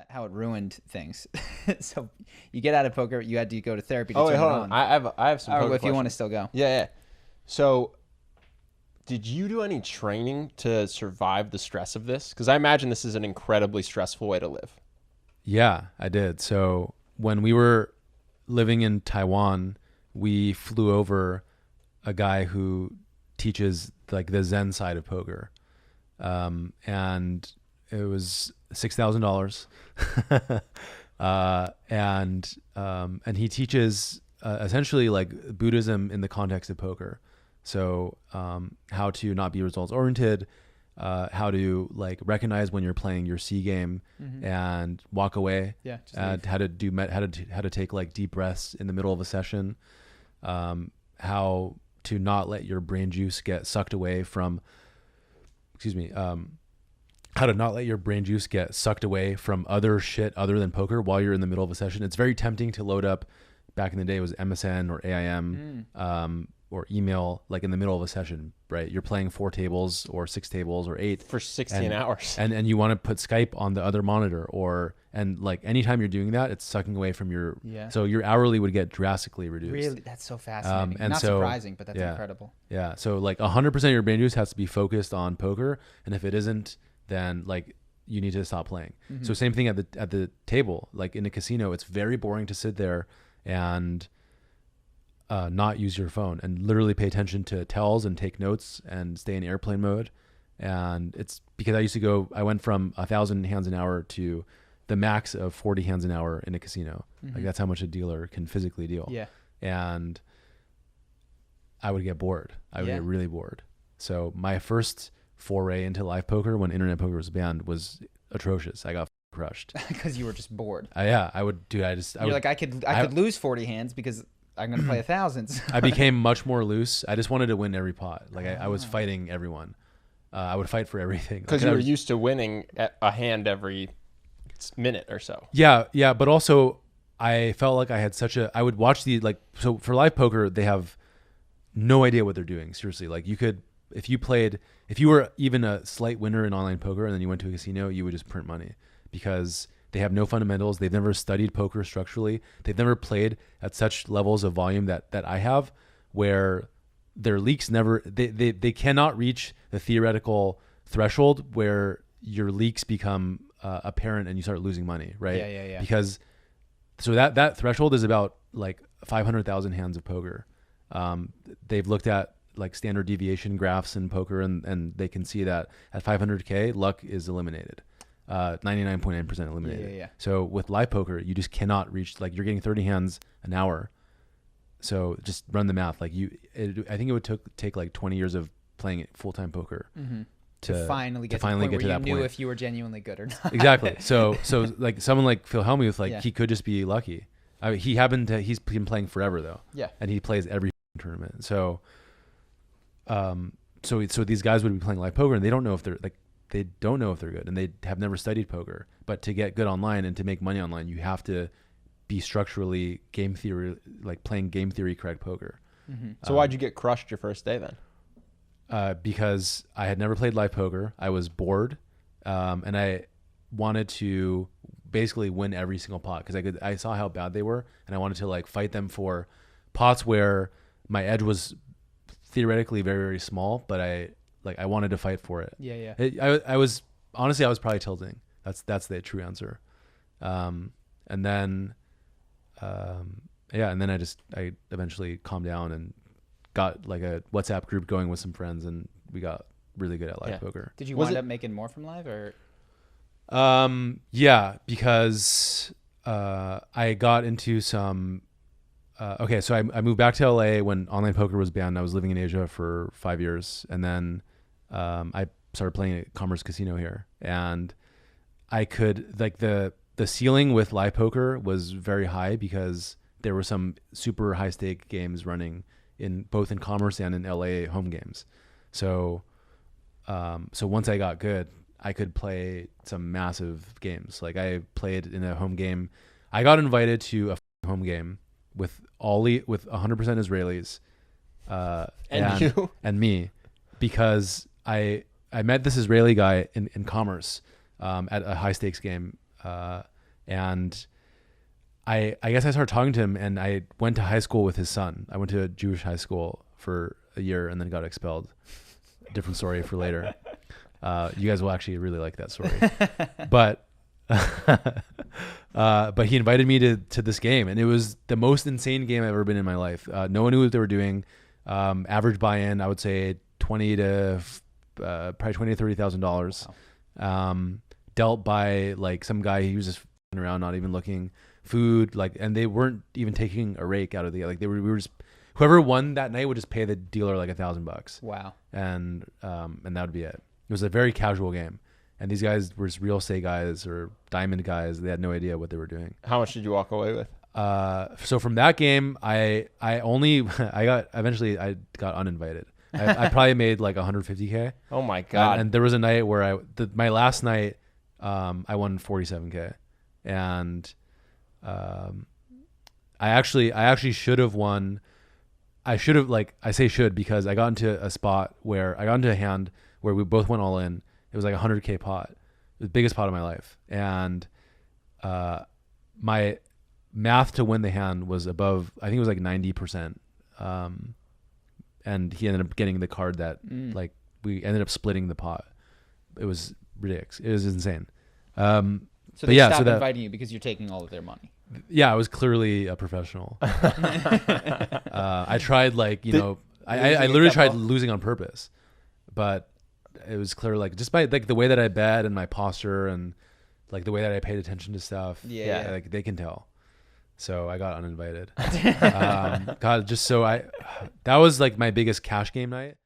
how it ruined things. So you get out of poker, you had to go to therapy to Oh, wait, turn hold it on. on. I have some Or poker if you want to questions. still go. Yeah. So, did you do any training to survive the stress of this? Because I imagine this is an incredibly stressful way to live. Yeah, I did. So when we were living in Taiwan, we flew over a guy who teaches like the Zen side of poker. And it was $6,000. And he teaches essentially like Buddhism in the context of poker. So how to not be results oriented, how to like recognize when you're playing your C game and walk away. Yeah. And how to do how to take like deep breaths in the middle of a session. How to not let your brain juice get sucked away from. How to not let your brain juice get sucked away from other shit other than poker while you're in the middle of a session. It's very tempting to load up. Back in the day, it was MSN or AIM. Or email like in the middle of a session, right? You're playing 4 tables or 6 tables or 8 For 16 hours. and you want to put Skype on the other monitor and like anytime you're doing that, it's sucking away from your, so your hourly would get drastically reduced. Really, that's so fascinating. And Not so, surprising, but that's incredible. Yeah. So like 100% of your brain juice has to be focused on poker. And if it isn't, then like you need to stop playing. So same thing at the table, like in a casino, it's very boring to sit there and not use your phone and literally pay attention to tells and take notes and stay in airplane mode. And it's because I went from 1,000 hands an hour to the max of 40 hands an hour in a casino. Like that's how much a dealer can physically deal. Yeah. And I would get bored. I would get really bored. So my first foray into live poker when internet poker was banned was atrocious. I got crushed. Because you were just bored. I would do. I could lose 40 hands because I'm going to play 1,000. I became much more loose. I just wanted to win every pot. Like I was fighting everyone. I would fight for everything. Because you were used to winning a hand every minute or so. Yeah. But also I felt like I would watch so for live poker, they have no idea what they're doing. Seriously. Like if you were even a slight winner in online poker and then you went to a casino, you would just print money because they have no fundamentals. They've never studied poker structurally. They've never played at such levels of volume that I have, where their leaks they cannot reach the theoretical threshold where your leaks become apparent and you start losing money, right? Yeah. Because so that threshold is about like 500,000 hands of poker. They've looked at like standard deviation graphs in poker and they can see that at 500K, luck is eliminated. 99.9% eliminated. Yeah. So with live poker, you just cannot reach, like you're getting 30 hands an hour. So just run the math. Like I think it would take like 20 years of playing full-time poker to finally get to that you point. knew if you were genuinely good or not. Exactly. So like someone like Phil Hellmuth, like he could just be lucky. I mean, he's been playing forever though. Yeah. And he plays every tournament. So these guys would be playing live poker and they don't know if they're good and they have never studied poker. But to get good online and to make money online, you have to be structurally game theory, like playing game theory correct poker. So why'd you get crushed your first day then? Because I had never played live poker. I was bored, and I wanted to basically win every single pot because I saw how bad they were, and I wanted to like fight them for pots where my edge was theoretically very, very small, but I wanted to fight for it. Yeah. I was probably tilting. That's the true answer. And then I eventually calmed down and got like a WhatsApp group going with some friends, and we got really good at live poker. Did you wind up making more from live or? Yeah, because I got into some. So I moved back to LA when online poker was banned. I was living in Asia for 5 years, and then I started playing at Commerce Casino here, and I could like the ceiling with live poker was very high because there were some super high stake games running in both in Commerce and in LA home games. So once I got good, I could play some massive games. Like I played in a home game. I got invited to a home game with 100% Israelis, and you and me, because I met this Israeli guy in Commerce at a high stakes game And I guess I started talking to him, and I went to high school with his son. I went to a Jewish high school for a year and then got expelled. Different story for later. You guys will actually really like that story. But but he invited me to this game, and it was the most insane game I've ever been in my life. No one knew what they were doing. Average buy-in, I would say probably $20,000 to $30,000. Wow. Dealt by like some guy who was just f***ing around, not even looking. Food, like, and they weren't even taking a rake out of the, like, we were just, whoever won that night would just pay the dealer like $1,000. Wow. And that would be it. It was a very casual game, and these guys were just real estate guys or diamond guys. They had no idea what they were doing. How much did you walk away with? So from that game, I eventually got uninvited. I probably made like 150K. Oh my God. And there was a night where my last night, I won 47K, and I actually should have won. I should have, like, I say should because I got into a spot where I got into a hand where we both went all in. It was like 100K pot, the biggest pot of my life. And, my math to win the hand was above, I think it was like 90%. And he ended up getting the card that like we ended up splitting the pot. It was ridiculous. It was insane. So they stopped inviting you because you're taking all of their money. Yeah, I was clearly a professional. I tried, like, I literally tried losing on purpose, but it was clear, like, just by like the way that I bet and my posture and like the way that I paid attention to stuff. Yeah. Like they can tell. So I got uninvited. God, that was like my biggest cash game night.